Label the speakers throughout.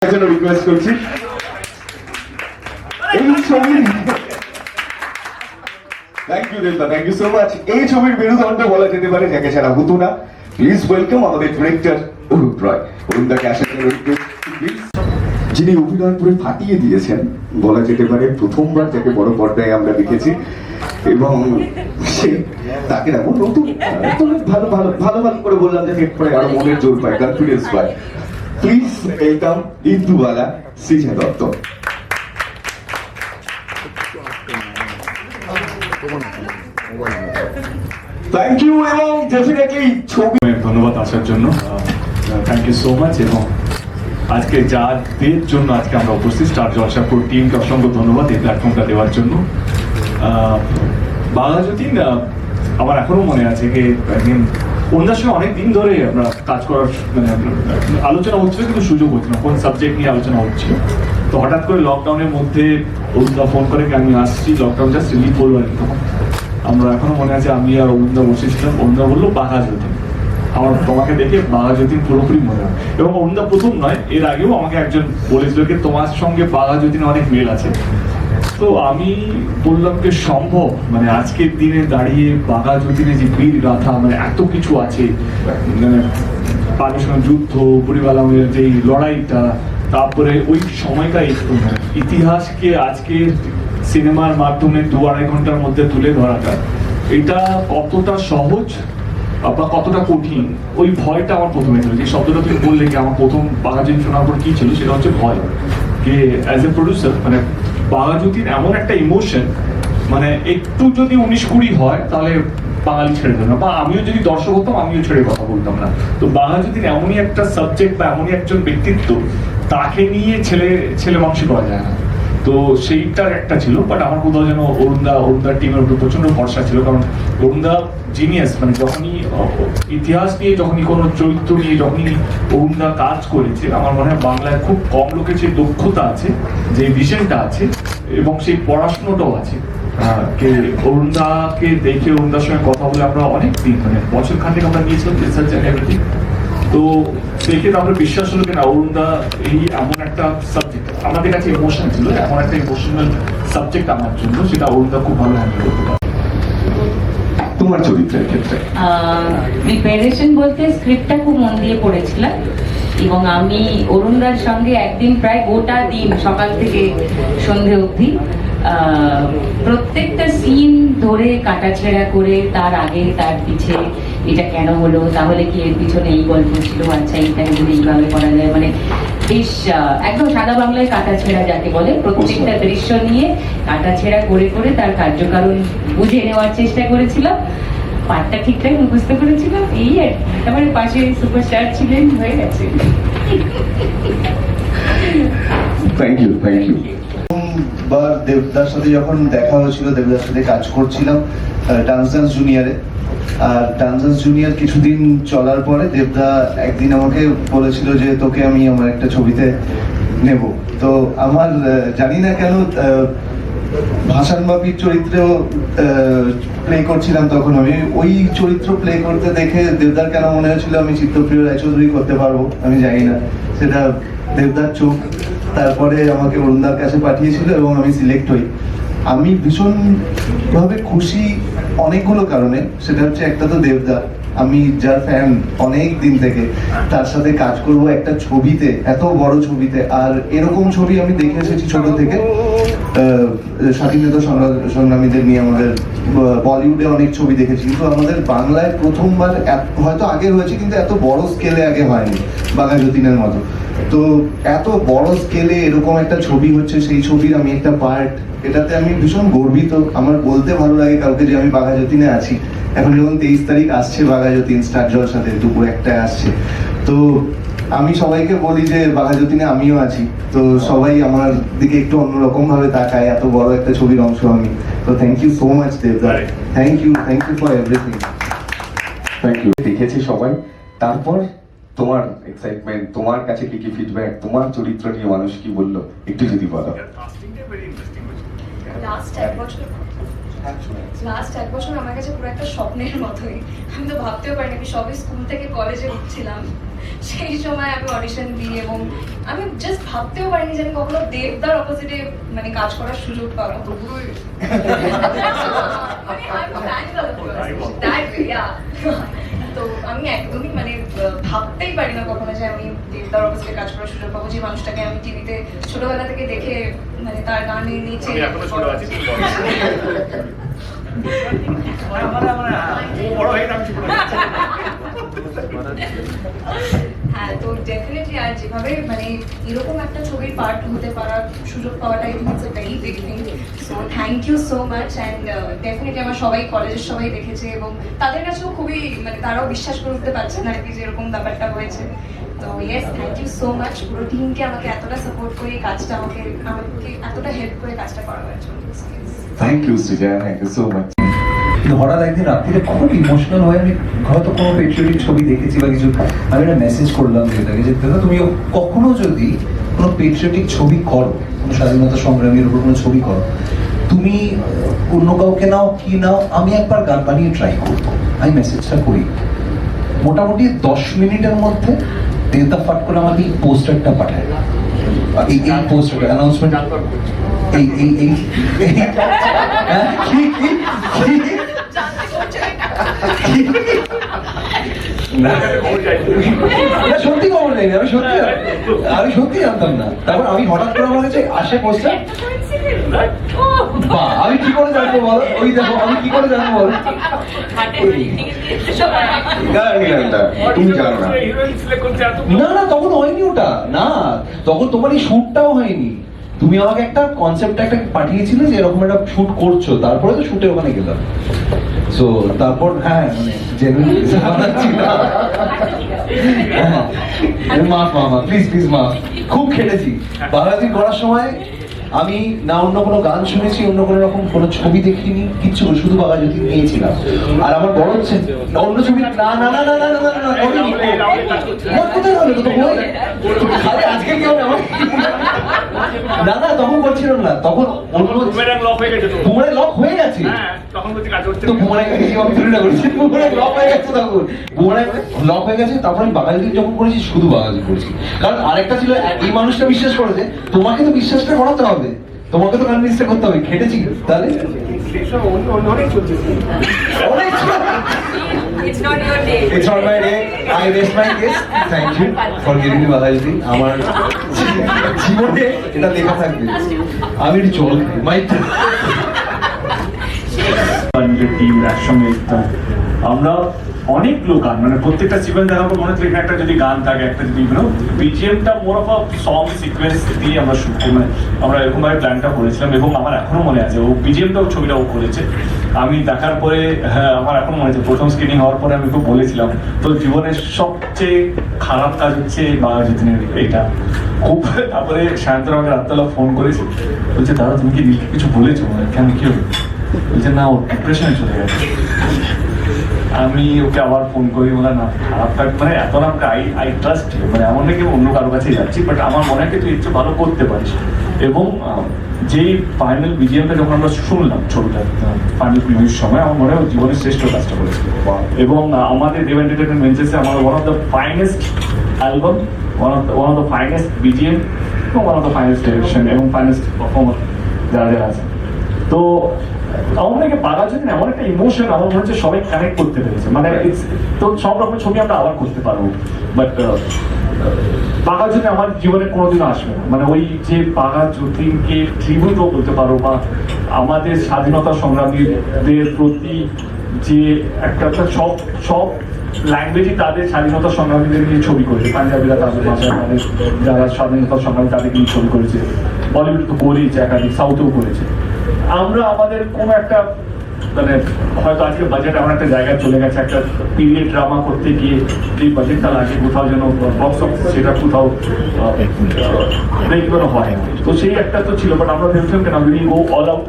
Speaker 1: Request করছি এই ছবির থ্যাংক ইউ দেবদা, থ্যাংক ইউ সো মাচ। এই ছবির মেরুদণ্ড বলা যেতে পারে যাকে ছাড়া হতো না। প্লিজ ওয়েলকাম আমাদের ডিরেক্টর অরুণ রয়। অরুণদাকে আসার জন্য রিকোয়েস্ট প্লিজ। যিনি অভিনয় করে ফাটিয়ে দিয়েছেন বলা যেতে পারে, প্রথমবার যাকে বড় পর্দায় আমরা দেখেছি এবং তাকে এমন নতুন ভালো ভালো ভালো ভালো করে বললাম যে পরে আরো মনের জোর পায়, কনফিডেন্স পায়। Please welcome Indubala Srija Dutta. Thank you এবং ডেফিনেটলি ছবি
Speaker 2: ধন্যবাদ আসার জন্য, থ্যাংক ইউ সো মাচ। এবং আজকে যাদের জন্য আজকে আমরা উপস্থিত, স্টার জলসাপুর টিমকে অসংখ্য ধন্যবাদ এই প্ল্যাটফর্মটা দেওয়ার জন্য। বাঘাযতীন আমার এখনো মনে আছে যে একদিন ওনার সঙ্গে অনেক দিন ধরে আমরা কাজ করার মানে আলোচনা হচ্ছিল, কিন্তু সুযোগ হচ্ছে না, কোন সাবজেক্ট নিয়ে আলোচনা হচ্ছিল। তো হঠাৎ করে লকডাউনের মধ্যে অরুণদা ফোন করে আমি আসছি, লকডাউন জাস্ট রিলিফ করবো আর কি। তখন আমরা এখনো মনে আছে আমি আর অরুণদা বসেছিলাম, অরুণদা বললো বাঘাযতীন। আমার তোমাকে দেখে বাঘাযতীন পুরোপুরি মনে হয়। এবং অরুণদা প্রথম নয়, এর আগেও আমাকে একজন বলেছিল যে তোমার সঙ্গে বাঘাযতীন অনেক মিল আছে। তো আমি বললাম যে সম্ভব, মানে আজকের দিনে দাঁড়িয়ে বাঘাযতীনে যে বীর গাথা, মানে এত কিছু আছে, মানে পাকিস্তানের যুদ্ধ, বুড়িবালামের যে লড়াইটা, তারপরে ওই সময়টা ইতিহাসকে আজকে সিনেমার মাধ্যমে 2-2.5 ঘন্টার মধ্যে তুলে ধরাটা, এটা কতটা সহজ বা কতটা কঠিন, ওই ভয়টা আমার প্রথমে ছিল। যে শব্দটা তুমি বললে কি আমার প্রথম বাঘাযতীন শোনার পর কি ছিল, সেটা হচ্ছে ভয়। যে অ্যাজ এ প্রডিউসার মানে বাঘাযতীন এমন একটা ইমোশন, মানে একটু যদি 19-20 হয় তাহলে বাঙালি ছেড়ে দেবে না, বা আমিও যদি দর্শক হতাম আমিও ছেড়ে কথা বলতাম না। তো বাঘাযতীন এমনই একটা সাবজেক্ট বা এমনই একজন ব্যক্তিত্ব, তাকে নিয়ে ছেলে মানুষ করা যায় না। তো সেইটার একটা ছিল। বাট আমার কোথাও যেন অরুণদার টিমের উপর প্রচন্ড ভরসা ছিল, কারণ অরুণদা জিনিয়াস। মানে যখনই ইতিহাস নিয়ে, যখনই কোনো চরিত্র নিয়ে যখনই অরুণদা কাজ করেছে, আমার মনে হয় বাংলায় খুব কম লোকের যে দক্ষতা আছে, যে ভিশনটা আছে এবং সেই পড়াশোনাটাও আছে। অরুণদাকে দেখে, অরুণদার সঙ্গে কথা বলে আমরা অনেক দিন, মানে বছর খানেক আমরা নিয়েছিলাম রিসার্চ এন্ড এভরিথিং। তো দেখে আমরা বিশ্বাস হলো কিনা অরুণদা এই এমন একটা সাবজেক্ট আমাদের কাছে ইমোশন ছিল, এমন একটা ইমোশনাল সাবজেক্ট আমার জন্য, সেটা অরুণদা খুব ভালো হ্যান্ডেল করতে পারে।
Speaker 1: তোমার চরিত্রের ক্ষেত্রে
Speaker 3: প্রিপারেশন বলতে স্ক্রিপ্টটা খুব মন দিয়ে পড়েছিলাম, এবং আমি অরুণদার সঙ্গে একদিন প্রায় গোটা দিন সকাল থেকে সন্ধে অবধি প্রত্যেকটা সিন ধরে কাটাছেড়া করে, তার আগে তার পিছে এটা কেন হলো, তাহলে কি এর পিছনে এই গল্প ছিল, আচ্ছা এইটা যদি এইভাবে করা যায়, মানে বেশ একদম সাদা বাংলায় কাটাছেড়া যাকে বলে, প্রত্যেকটা দৃশ্য নিয়ে কাটাছেড়া করে করে তার কার্যকারণ বুঝে নেওয়ার চেষ্টা করেছিলাম। পাঠটা ঠিকঠাক মুখস্থ করেছিলাম, এই আর তারপরে পাশে সুপারস্টার ছিলেন, হয়ে গেছে।
Speaker 1: Thank you, thank you.
Speaker 4: বা দেবদার সাথে যখন দেখা হয়েছিল, দেবদার সাথে কাজ করছিলাম ডান্স জুনিয়রে। আর ডান্স জুনিয়র কিছুদিন চলার পরে দেবদা একদিন আমাকে বলেছিল যে তোকে আমি আমার একটা ছবিতে নেব। তো আমার জানি না কেন ভাসান বাপির চরিত্রেও প্লে করছিলাম তখন। আমি ওই চরিত্র প্লে করতে দেখে দেবদার কেন মনে হয়েছিল আমি চিত্তপ্রিয় রায়চৌধুরী করতে পারবো, আমি জানি না, সেটা দেবদার চোখ। তারপরে আমাকে অরুণদার কাছে পাঠিয়েছিল এবং আমি সিলেক্ট হই। আমি ভীষণ ভাবে খুশি অনেকগুলো কারণে। সেটা হচ্ছে, একটা তো দেবদা, আমি যার ফ্যান অনেক দিন থেকে, তার সাথে কাজ করব একটা ছবিতে, এত বড় ছবিতে। আর এরকম ছবি আমি দেখে এসেছি ছোট থেকে, স্বাধীনতা সংগ্রামীদের নিয়ে আমাদের বলিউডে অনেক ছবি দেখেছি, কিন্তু আমাদের বাংলায় প্রথমবার, হয়তো আগে হয়েছে কিন্তু এত বড় স্কেলে আগে হয়নি বাঘাযতীনের মতো। তো এত বড় স্কেলে এরকম একটা ছবি হচ্ছে, সেই ছবির আমি একটা পার্ট, এটাতে আমি ভীষণ গর্বিত। আমার বলতে ভালো লাগে কাউকে যে আমি বাঘাযতীনে আছি। এখন যখন 23 তারিখ আসছে বাঘাযতীন স্টার জলসাতে, দুপুর 1টায় আসছে, তো আমি সবাইকে বলি যে বাঘাযতীনে আমিও আছি। তো সবাই আমার দিকে একটু অন্যরকম ভাবে তাকায়, এত বড় একটা ছবির অংশ আমি। তো থ্যাংক ইউ সো মাচ দেবদা, thank you for everything.
Speaker 1: Thank you. দেখেছি সবাই। তারপর তোমার এক্সাইটমেন্ট, তোমার কাছে কি কি ফিডব্যাক, তোমার চরিত্র নিয়ে মানুষ কি বললো, একটু যদি বলো।
Speaker 5: লাস্ট 1 বছর আমার কাছে পুরো একটা স্বপ্নের মতোই। আমি তো ভাবতেও পারিনি, সবে স্কুল থেকে কলেজে উঠছিলাম, সেই সময় আমি অডিশন দিই এবং আমি জাস্ট ভাবতেও পারিনি যে আমি কখনো দেবদার অপোজিটে মানে কাজ করার সুযোগ পাবো। মানে I'm a fangirl of yours. That way, yeah. তো আমি একদমই মানে ভাবতেই পারি না কখনো যে আমি দেবদার অপোজিটে কাজ করার সুযোগ পাবো, যে মানুষটাকে আমি টিভিতে ছোটবেলা থেকে দেখে মানে তার গানের নিচে হ্যাঁ, তো ডেফিনেটলি আর যেভাবে মানে এরকম একটা ছবির পার্ট হতে পারার সুযোগ পাওয়াটা it's a very big thing. So thank you so much and definitely আমার সবাই কলেজের সবাই দেখেছে এবং তাদের কাছেও খুবই মানে তারাও বিশ্বাস করে উঠতে পারছে না আর কি যে এরকম ব্যাপারটা হয়েছে। তো yes, thank you so much পুরো টিমকে আমাকে এতটা সাপোর্ট করে এই কাজটা আমাকে এতটা হেল্প করে কাজটা করাবার জন্য।
Speaker 1: Thank you Srija, thank you so much.
Speaker 6: কিন্তু হঠাৎ একদিন রাত্রিতে খুব ইমোশনাল হয়ে আমি হয়তো কোনো পেট্রিয়টিক ছবি দেখেছি বা কিছু, আমি একটা মেসেজ করলাম যেটাকে যে দাদা তুমি কখনো যদি কোনো পেট্রিয়টিক ছবি করো, কোনো স্বাধীনতা সংগ্রামীর উপর কোনো ছবি করো, তুমি অন্য কাউকে নাও কি নাও, আমি একবার গান বানিয়ে ট্রাই করবো। আমি মেসেজটা করি, মোটামুটি 10 মিনিটের মধ্যে দেবদা ফাট করে আমাকে এই পোস্টারটা পাঠায়। এই পোস্টারটা অ্যানাউন্সমেন্ট এই এই এই হ্যাঁ কি কি না সত্যি খবর নেই, আমি সত্যি জানতাম না। তারপর আমি হঠাৎ করে আমার কাছে আসে পোস্টার, আমি কি করে জানবো বলো? ওই দেখো আমি কি করে জানবো বলো?
Speaker 1: তুমি জানো না?
Speaker 6: না না তখন হয়নি ওটা, না তখন তোমার এই শুটটাও হয়নি। তুমি আমাকে একটা কনসেপ্ট একটা পাঠিয়েছিলে যে এরকম একটা শুট করছো, তারপরে তো শুটে ওখানে গেলাম। সো তারপর হ্যাঁ মানে জেনুইনলি মাফ প্লিজ প্লিজ মাফ। খুব খেটেছি বাংলাদেশ করার সময়, আমি না অন্য কোনো গান শুনেছি, অন্য কোনো রকম কোনো ছবি দেখিনি, কিচ্ছু শুধু বাঘাযতীন নিয়েছিলাম। আর আমার বড় হচ্ছে অন্য ছবি না না না না না না না না কোথায় হলো তো খালি আজকে কি হবে আমার না না তখন করছিলাম না, তখন অন্য বুমরাং লক হয়ে গেছে, তো বুমরাং আমি তুলনা করছি, বুমরাং লক হয়ে গেছে, তখন বুমরাং লক হয়ে গেছে। তারপর আমি বাঙালি যখন করেছি শুধু বাঙালি করেছি, কারণ আরেকটা ছিল এই মানুষটা বিশ্বাস করে যে তোমাকে তো বিশ্বাসটা করাতে হবে, তোমাকে তো কনভিন্সটা করতে হবে, খেটেছি তাহলে
Speaker 3: It's not your day.
Speaker 6: It's not my day. I rest my case. Thank you for giving me Baghajatin. আমার জীবনে এটা লেখা থাকবে, আমি জল মাই
Speaker 2: টিম একসঙ্গে আমরা অনেকগুলো গান মানে প্রত্যেকটা সিকোয়েন্স দেখার পর মনে হচ্ছে এখানে একটা যদি গান থাকে, একটা যদি বিজিএমটা more of a song sequence দিয়ে আমরা শুট মানে আমরা এরকম ভাবে প্ল্যানটা করেছিলাম এবং আমার এখনো মনে আছে ও বিজিএমটাও ছবিটাও করেছে। আমি দেখার পরে হ্যাঁ আমার এখনো মনে আছে প্রথম স্ক্রিনিং হওয়ার পরে আমি খুব বলেছিলাম তো জীবনের সবচেয়ে খারাপ কাজ হচ্ছে বাঘাযতীনের এইটা খুব। তারপরে সায়ন্তন আমাকে রাত্রেবেলা ফোন করেছে, বলছে দাদা তুমি কি নীলকে কিছু বলেছো? কেন কি হবে? বলছে না ও ডিপ্রেশনে চলে গেছে। আমি ওকে আবার ফোন করি, ওরা না খারাপ কাজ মানে এত না আই ট্রাস্ট মানে এমন নাকি অন্য কারো কাছে যাচ্ছি, বাট আমার মনে হয় তুই একটু ভালো করতে পারিস। এবং যেই ফাইনাল বিজিএমটা যখন আমরা শুনলাম ছবিটা ফাইনাল প্রিভিউর সময় আমার মনে হয় জীবনের শ্রেষ্ঠ কাজটা করেছিল। এবং আমাদের দেব এন্টারটেইনমেন্ট মেনচেসে আমার one of the finest album, one of the finest BGM এবং one of the finest direction এবং ফাইনেস্ট পারফর্মার যারা যারা আছে। তো আমার মনে হয় বাঘাযতীন এমন একটা ইমোশন আমার মনে হচ্ছে সবাই কানেক্ট করতে পেরেছে, মানে তো সব রকমের ছবি আমরা আবার করতে পারবো, বাট বাঘাযতীন আমার জীবনে কোনোদিনও আসবে না। মানে ওই যে বাঘাযতীনকে ট্রিবিউটও বলতে পারো বা আমাদের স্বাধীনতা সংগ্রামীদের প্রতি যে একটা সব সব ল্যাঙ্গুয়েজই তাদের স্বাধীনতা সংগ্রামীদের নিয়ে ছবি করেছে, পাঞ্জাবিরা তাদের ভাষায় তাদের যারা স্বাধীনতা সংগ্রামী তাদের নিয়ে ছবি করেছে, বলিউড তো করেছে একাধিক, সাউথেও করেছে। আমরা আমাদের কোনো একটা মানে হয়তো আজকে বাজেট এমন একটা জায়গায় চলে গেছে, একটা পিরিয়ড ড্রামা করতে গিয়ে যে বাজেটটা লাগে কোথাও যেন বক্স অফিস সেটা কোথাও ব্রেক হয় না, তো সেই একটা তো ছিল। বাট আমরা ভেবেছিলাম কেন উইল গো অল আউট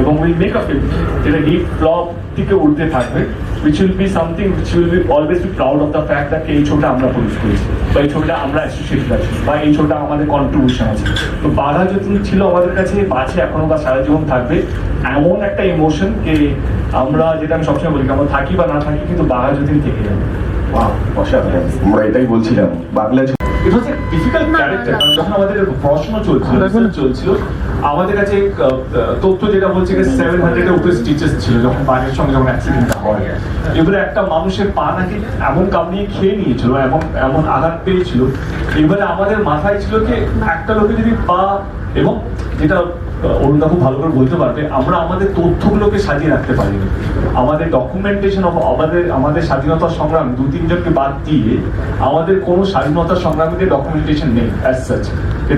Speaker 2: এবং উইল মেক আ ফিল্ম যেটা হিট ফ্লপ থেকে উঠতে থাকবে, which will be something which will be always be proud of the fact that এই ছবিটা আমরা প্রডিউস করেছি বা এই ছবিটা আমরা অ্যাসোসিয়েটেড আছি বা এই ছবিটা আমাদের কন্ট্রিবিউশন আছে। তো বাঘাযতীন ছিল আমাদের কাছে, আছে এখনো বা সারা জীবন থাকবে এমন একটা ইমোশন যে আমরা যেটা আমি সবসময় বলি আমরা থাকি বা না থাকি কিন্তু বাঘাযতীন থেকে যাবে।
Speaker 1: অসাধারণ, আমরা এটাই বলছিলাম বাংলা
Speaker 2: ইট ওয়াজ এ ডিফিকাল্ট ক্যারেক্টার। যখন আমাদের পড়াশোনা চলছিল, রিসার্চ চলছিল, আমাদের কাছে তথ্য যেটা বলছে 700 এর উপরে স্টিচেস ছিল যখন বাঘের সঙ্গে যখন অ্যাক্সিডেন্টটা হয়। এবারে একটা মানুষের পা নাকি এমন কামড়িয়ে খেয়ে নিয়েছিল, এমন আঘাত পেয়েছিল। এবারে আমাদের মাথায় ছিল যে একটা লোকে যদি পা, এবং যেটা অরুণদা খুব ভালো করে বলতে পারবে, আমরা আমাদের তথ্যগুলোকে সাজিয়ে রাখতে পারিনি। আমাদের ডকুমেন্টেশন অফ আমাদের স্বাধীনতা সংগ্রাম 2-3 জনকে বাদ দিয়ে আমাদের কোনো স্বাধীনতা সংগ্রামীদের ডকুমেন্টেশন নেই অ্যাজ সাচ, যে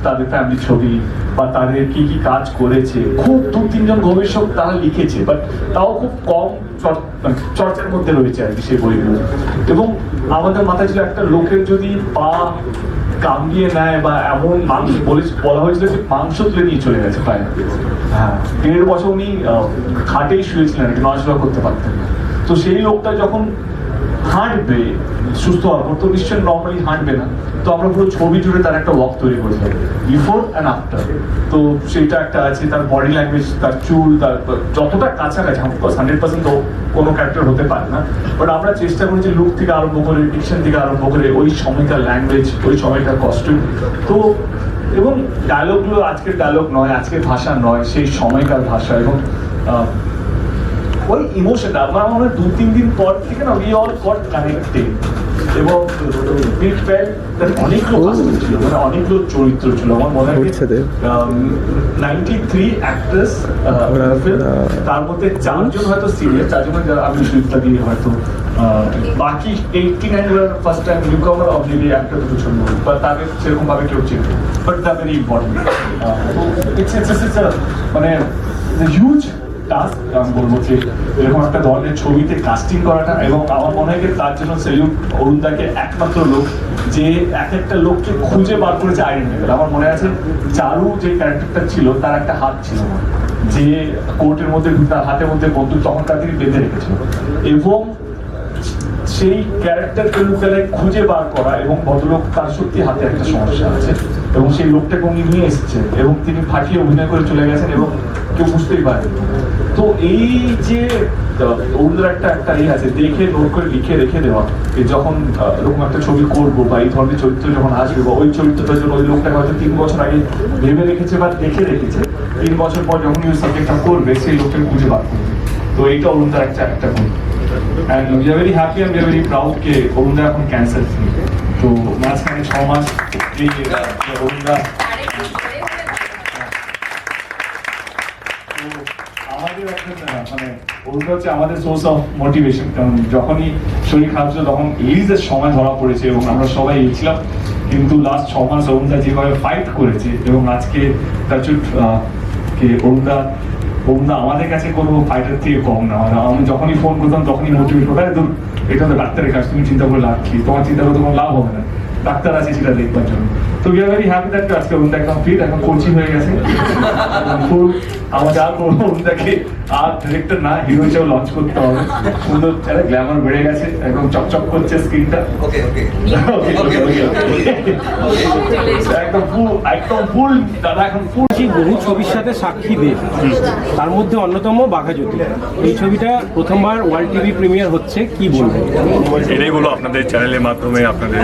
Speaker 2: তাদের ফ্যামিলি ছবি বা তাদের কি কি কাজ করেছে। খুব 2-3 জন গবেষক তারা লিখেছে, বাট তাও খুব কম চর্চার মধ্যে রয়েছে আর কি সেই বইগুলো। এবং আমাদের মাথায় ছিল একটা লোকের যদি পা কামড়িয়ে নেয় বা এমন মাংস বলা হয়েছিল যে মাংস তুলে নিয়ে চলে গেছে প্রায়। হ্যাঁ, 1.5 বছর উনি খাটেই শুয়েছিলেন, নড়াচড়া করতে পারতেন না। তো সেই লোকটা যখন হাঁটবে সুস্থ হওয়ার পর, তো নিশ্চয়ই নর্মালি হাঁটবে না। তো আমরা পুরো ছবি জুড়ে তার একটা ওয়াক তৈরি করেছিলাম, বিফোর অ্যান্ড আফটার। তো সেইটা একটা আছে, তার বডি ল্যাঙ্গুয়েজ, তার চুল, তার যতটা কাছাকাছি, অফকোর্স 100% তো কোনো ক্যারেক্টার হতে পারে না, বাট আমরা চেষ্টা করেছি লুক থেকে আরম্ভ করে, ডিকশন থেকে আরম্ভ করে, ওই সময়কার ল্যাঙ্গুয়েজ, ওই সময়কার কস্টিউম। তো এবং ডায়লগগুলো আজকের ডায়লগ নয়, আজকের ভাষা নয়, সেই সময়কার ভাষা। এবং ওই ইমোশনটা আমার মনে হয় 2-3 দিন পর থেকে না, উই অল গট কানেক্টেড। এবং অনেকগুলো কাস্টিং ছিল, মানে অনেকগুলো চরিত্র ছিল। আমার মনে হয় 93 অ্যাক্ট্রেস, তার মধ্যে 4 জন হয়তো সিনিয়র, 4 জন আমি সুযোগটা দিয়ে হয়তো, বাকি 89 গুলো ফার্স্ট টাইম নিউ কামার অবলিভি একটা দুটো ছিল, বা তাদের সেরকম ভাবে কেউ ছিল, বাট দ্য ভেরি ইম্পর্টেন্ট। মানে হিউজ টাস্ক আমি বলবো যে এরকম একটা ধরনের ছবিতে কাস্টিং করাটা। এবং আমার মনে হয় তার জন্য সেলিউট অরুণদাকে, একমাত্র লোক যে এক একটা লোককে খুঁজে বার করেছে আইডেন্টিটি। আমার মনে আছে চারু যে ক্যারেক্টারটা ছিল, তার একটা হাত ছিল না, যে কোর্টের মধ্যে তার হাতের মধ্যে বন্দুক তখন তাদেরকে বেঁধে রেখেছিল। এবং সেই ক্যারেক্টারকে লোকেরা খুঁজে বার করা, এবং ভদ্রলোক তার সত্যি হাতে একটা সমস্যা আছে, এবং সেই লোকটাকে উনি নিয়ে এসেছেন, এবং তিনি ফাটিয়ে অভিনয় করে চলে গেছেন, এবং কেউ বুঝতেই পারেনি। তো এই যে ওদের একটা এই আছে, দেখে নোট করে লিখে রেখে দেওয়া, যখন এরকম একটা ছবি করবো বা এই ধরনের চরিত্র যখন আসবে, বা ওই চরিত্রটার জন্য ওই লোকটাকে হয়তো 3 বছর আগে ভেবে রেখেছে বা দেখে রেখেছে, 3 বছর পর যখন ওই সাবজেক্টটা করবে সেই লোকটাকে খুঁজে বার করবে। তো এইটা অরুণদার একটা গুণ। And we are very happy and we are very proud যে অরুণদা এখন ক্যান্সার ফ্রি। তো মাঝখানে 6 মাস এই অরুণদা আমাদের একটা মানে অরুণদা হচ্ছে আমাদের সোর্স অফ মোটিভেশন। কারণ যখনই শরীর খারাপ ছিল তখন রিলিজের সময় ধরা পড়েছে, এবং আমরা সবাই ছিলাম, কিন্তু লাস্ট 6 মাস অরুণদা যেভাবে ফাইট করেছে, এবং আজকে তার অরুণদা আমাদের কাছে কোনো ফাইটার থেকে কম না। আমি যখনই ফোন করতাম তখনই মোটিভেট করতাম, এটা তো ডাক্তারের কাজ, তুমি চিন্তা করে লাভ কি, তোমার চিন্তা করে কোনো লাভ হবে না, ডাক্তার আছে সেটা দেখবার জন্য। তো we are very happy that আজকে অরুণদা একদম ফিট, এখন কোচি হয়ে গেছে ফুল। আমার যা করবো অরুণদাকে আর ডিরেক্টর না, হিরো হিসেবে লঞ্চ করতে হবে। সুন্দর একটা গ্ল্যামার বেড়ে গেছে, একদম চকচক করছে স্ক্রিনটা, একদম ফুল দাদা, এখন ফুল।
Speaker 7: বহু ছবির সাথে সাক্ষী দেব, তার মধ্যে অন্যতম বাঘাযতীন। এই ছবিটা প্রথমবার ওয়ার্ল্ড টিভি প্রিমিয়ার হচ্ছে, কি বলবেন?
Speaker 8: এটাই বলো আপনাদের চ্যানেলের মাধ্যমে আপনাদের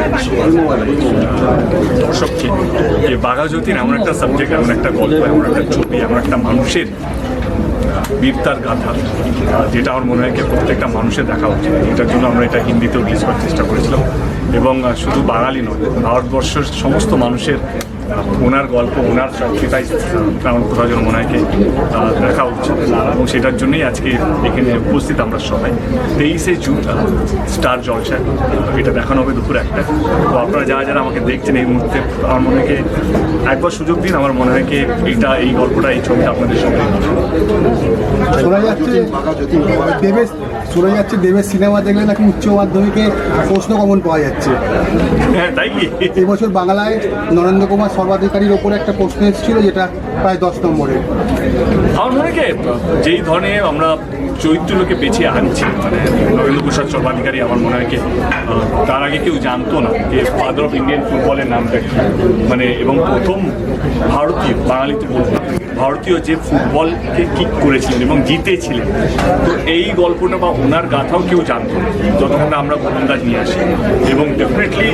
Speaker 8: দর্শককে যে বাঘাযতীন এমন একটা সাবজেক্ট, এমন একটা গল্প, এমন একটা ছবি, এমন একটা মানুষের বীরতার গাথা, যেটা আমার মনে হয় প্রত্যেকটা মানুষের দেখা উচিত। এটার জন্য আমরা এটা হিন্দিতেও রিলিজ করার চেষ্টা করেছিলাম, এবং শুধু বাঙালি নয়, ভারতবর্ষের সমস্ত মানুষের ওনার গল্প, ওনার সেটাই করার জন্য মনে হয় দেখা উচিত। এবং সেটার জন্যই আজকে এখানে উপস্থিত আমরা সবাই। 23শে জুন স্টার জলসায় এটা দেখানো হবে দুপুর 1টায়। তো আপনারা যারা আমাকে দেখছেন এই মুহূর্তে, আমার মনে হয় একবার সুযোগ দিন। আমার মনে হয় এই গল্পটা, এই ছবিটা আপনাদের সঙ্গে
Speaker 9: শোনা যাচ্ছে দেবের সিনেমা দেখলে নাকি উচ্চ মাধ্যমিকে প্রশ্ন কমন পাওয়া যাচ্ছে।
Speaker 8: হ্যাঁ, তাই কি?
Speaker 9: এবছর বাংলায় নরেন্দ্র কুমার সর্বাধিকারীর ওপরে একটা প্রশ্ন এসেছিল, যেটা প্রায় 10 নম্বরে।
Speaker 8: আমার মনে হয় যেই ধরনের আমরা চরিত্রগুলোকে বেছে আনছি, মানে নরেন্দ্র প্রসাদ সর্বাধিকারী আমার মনে হয় কি তার আগে কেউ জানতো না যে ফাদার অফ ইন্ডিয়ান ফুটবলের নামটা কি, মানে এবং প্রথম ভারতীয়, বাঙালি তো বলবো ভারতীয় যে ফুটবলকে কিক করেছিলেন এবং জিতেছিলেন। তো এই গল্পটা বা ওনার গাথাও কেউ জানতো না যতক্ষণ না আমরা গোলন্দাজ নিয়ে আসি। এবং ডেফিনেটলি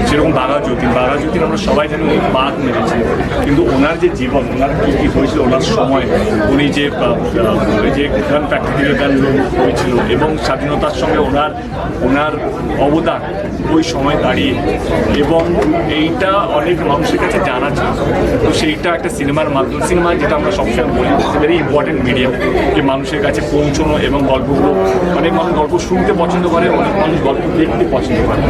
Speaker 8: সেরকম বাঘাযতীন আমরা সবাই জানি উনি বাঘ মেরেছিলেন, কিন্তু ওনার যে জীবন, ওনার কী কী হয়েছিল ওনার সময়, উনি যে গান ফ্যাক্টরি গান হয়েছিল এবং স্বাধীনতার সঙ্গে ওনার অবদান ওই সময় দাঁড়িয়ে, এবং এইটা অনেক মানুষের কাছে জানা ছিল। তো সেইটা একটা সিনেমার মাধ্যমে, সিনেমা যেটা আমরা সবসময় বলি ভেরি ইম্পর্টেন্ট মিডিয়াম, যে মানুষের কাছে পৌঁছানো এবং গল্পগুলো, অনেক মানুষ গল্প শুনতে পছন্দ করে, অনেক মানুষ গল্প দেখতে পছন্দ করে।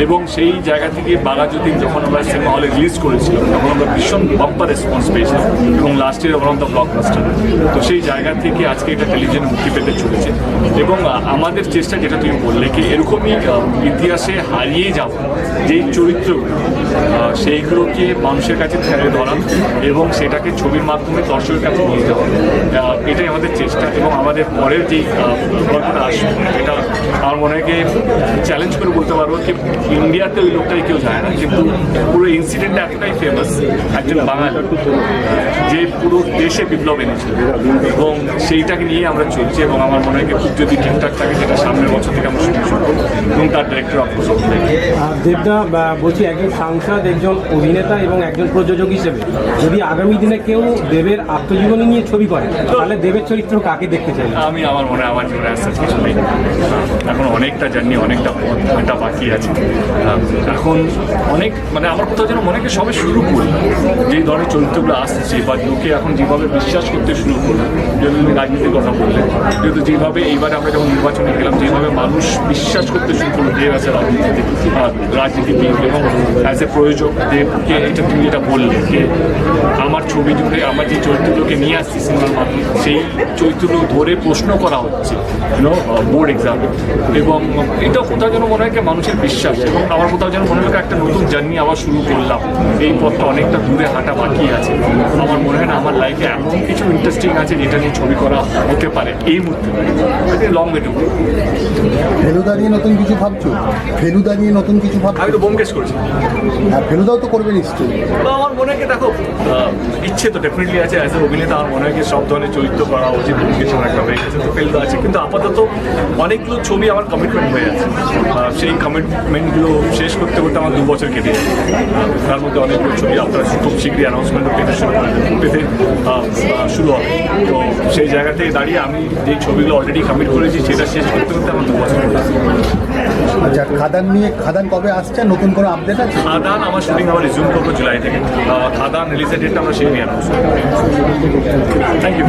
Speaker 8: এবং সেই জায়গা থেকে বাঘাযতীন যখন আমরা সিনেমা হলে রিলিজ করেছিলাম তখন আমরা ভীষণ বাম্পার রেসপন্স পেয়েছিলাম এবং last year one of the blockbuster. তো সেই জায়গা থেকে আজকে এটা টেলিভিশনে মুক্তি পেতে চলেছে এবং আমাদের চেষ্টা, যেটা তুমি বললে কি এরকমই ইতিহাসে হারিয়ে যাওয়া যেই চরিত্রগুলো সেইগুলোকে মানুষের কাছে ফেলে ধরা এবং সেটাকে ছবির মাধ্যমে দর্শকের কাছে নিয়ে যাওয়া, এটাই আমাদের চেষ্টা। এবং আমাদের পরের যে গল্পটা আসবে এটা আমার মনে হয় চ্যালেঞ্জ করে বলতে পারবো যে ইন্ডিয়াতে ওই লোকটাই কেউ যায় না, কিন্তু পুরো ইনসিডেন্টটা এতটাই ফেমাস, একজন বাঙালি যে পুরো দেশে বিপ্লব এনেছিল এবং সেইটাকে নিয়ে আমরা চলছি। এবং আমার মনে হয় খুব যদি ঠিকঠাক থাকে সেটা সামনের বছর থেকে আমরা শুরু করবো এবং তার ডিরেক্টর অফ
Speaker 7: দেবদা বলছি, একজন সাংসদ, একজন অভিনেতা এবং একজন প্রযোজক হিসেবে যদি আগামী দিনে কেউ দেবের আত্মজীবনী নিয়ে ছবি করে তাহলে দেবের চরিত্র কাকে দেখতে চাই?
Speaker 8: আমার মনে হয় আমার জীবনে আসতে কিছু নেই, এখন অনেকটা জার্নি, অনেকটা পথ, অনেকটা বাকি আছে। এখন অনেক মানে আমার কোথাও যেন মনে হয় সবে শুরু করলাম, যেই ধরনের চরিত্রগুলো আসছে বা লোকে এখন যেভাবে বিশ্বাস করতে শুরু করলো, যেহেতু তুমি রাজনীতির কথা বললে, যেহেতু যেভাবে এইবারে আমরা যখন নির্বাচনে গেলাম যেভাবে মানুষ বিশ্বাস করতে শুরু করলো দেব আছে রাজনীতিবিদ এবং অ্যাজ এ প্রয়োজক দেবকে, এটা তুমি যেটা বললে যে আমার ছবি জুড়ে আমার যে চরিত্রগুলোকে নিয়ে আসছি সিনেমার মাধ্যমে সেই চরিত্রগুলো ধরে প্রশ্ন করা হচ্ছে বোর্ড এক্সামে, এবং এটা কোথাও যেন মনে হয় মানুষের বিশ্বাস, এবং আমার কোথাও যেন মনে হয় একটা নতুন জার্নি আবার শুরু করলাম। এই পথটা অনেকটা দূরে হাঁটা বাকি আছে। আমার মনে হয় না আমার লাইফে এমন কিছু ইন্টারেস্টিং আছে যেটা নিয়ে ছবি করা হতে পারে এই মুহূর্তে। Long way to go.
Speaker 9: Feluda নিয়ে নতুন কিছু ভাবছো? ফেলুদা নিয়ে নতুন কিছু ভাবছো?
Speaker 8: আমি তো বোমকেশ করেছি।
Speaker 9: হ্যাঁ, ফেলুদাও তো করবে নিশ্চয়ই।
Speaker 8: আমার মনে হয় দেখো ইচ্ছে তো ডেফিনেটলি আছে, অ্যাজ এ অভিনেতা আমার মনে হয় সব ধরনের চরিত্র করা উচিত, বোমকেশ আমার একটা হয়ে গেছে, তো ফেলুদা আছে। কিন্তু আপাতত অনেকগুলো ছবি আমার কমিটমেন্ট হয়ে আছে, সেই কমিটমেন্টগুলো শেষ করতে করতে আমার 2 বছর কেটে যায়। তার মধ্যে অনেকগুলো ছবি আপনারা খুব শীঘ্রই অ্যানাউন্সমেন্ট পেতে শুরু হবে। তো সেই জায়গা থেকে দাঁড়িয়ে আমি যেই ছবিগুলো অলরেডি কমিট করেছি সেটা শেষ করতে করতে আমার 2 বছর কেটে।
Speaker 9: আচ্ছা, খাদান কবে আসছে? নতুন কোনো আপডেট আছে?
Speaker 8: খাদান আমার শুটিং আবার রিজিউম করবো জুলাই থেকে। খাদান রিলিজের ডেটটা আমরা সেই নিয়ে অ্যানাউন্স করবো। Thank you.